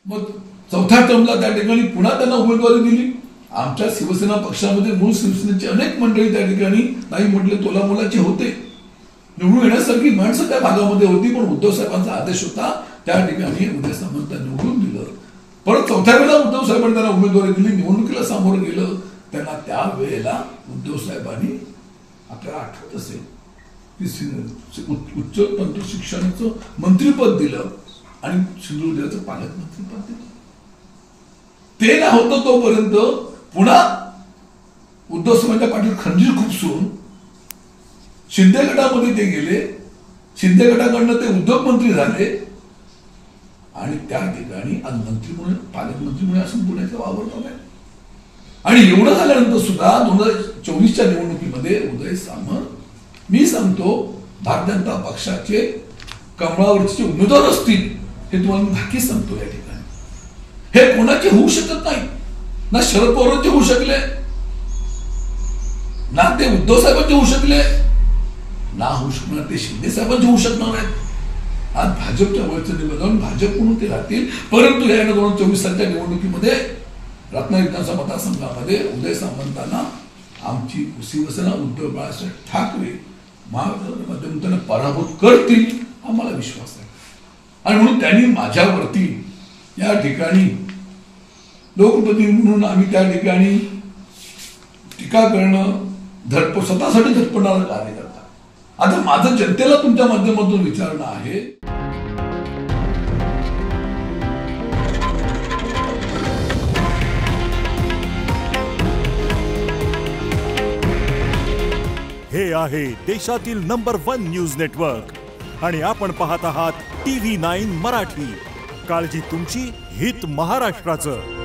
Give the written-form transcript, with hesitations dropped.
मग चौथ्या टर्मला त्या ठिकाणी पुन्हा त्यांना उमेदवारी दिली. आमच्या शिवसेना पक्षामध्ये मूळ शिवसेनेची अनेक मंडळी त्या ठिकाणी नाही म्हटले तोलामोलाचे होते. निवडून येण्यासारखी माणसं त्या भागामध्ये होती, पण उद्धव साहेबांचा आदेश होता. त्या ठिकाणी उदय सामंत निवडून दिलं. परत चौथ्या वेळेला उद्धव साहेबांनी त्यांना उमेदवारी दिली, निवडणुकीला सामोरं गेलं. त्यांना त्या वेळेला उद्धव साहेबांनी, आपल्याला आठवत असेल की उच्च तंत्र शिक्षणाचं मंत्रीपद दिलं आणि सिंधुदुर्ग जिल्ह्याचं पालकमंत्रीपद दिलं. ते ना होतं तोपर्यंत पुन्हा उद्धव साहेबांच्या पाठीवर खंजीर खुपसून शिंदे गटामध्ये ते गेले. शिंदे गटाकडनं ते उद्योगमंत्री झाले आणि त्या ठिकाणी आज मंत्री म्हणून, पालकमंत्री म्हणून असं पुण्याचा वावर आहे. आणि एवढं झाल्यानंतर सुद्धा 2024च्या निवडणुकीमध्ये उदय सामंत, मी सांगतो, भारतीय जनता पक्षाचे कमळावरचे उमेदवार असतील हे तुम्हाला मी नक्की सांगतो. या ठिकाणी हे कोणाचे होऊ शकत नाही. ना शरद पवारांचे होऊ शकले, ना ते उद्धव साहेबांचे होऊ शकले, ना होऊ शकणार ते शिंदे साहेबांचे होऊ शकणार आहेत. आज भाजपच्या वरचं निवेदन भाजप म्हणून ते राहतील. परंतु या 2024 सालच्या निवडणुकीमध्ये रत्नागिरी विधानसभा मतदारसंघामध्ये उदय सामंतांना आमची शिवसेना उद्धव बाळासाहेब ठाकरे महाराष्ट्रामध्ये त्यांना पराभूत करतील आम्हाला विश्वास आहे. आणि म्हणून त्यांनी माझ्यावरती या ठिकाणी लोकप्रतिनिधी म्हणून आम्ही त्या ठिकाणी टीका करणं, स्वतःसाठी धडपडणारं कार्य करतात. आता माझं जनतेला तुमच्या माध्यमातून विचारणं आहे, हे आहे देशातील नंबर 1 न्यूज नेटवर्क आणि आपण पाहत आहात TV9 मराठी. काळजी तुमची, हित महाराष्ट्राचं.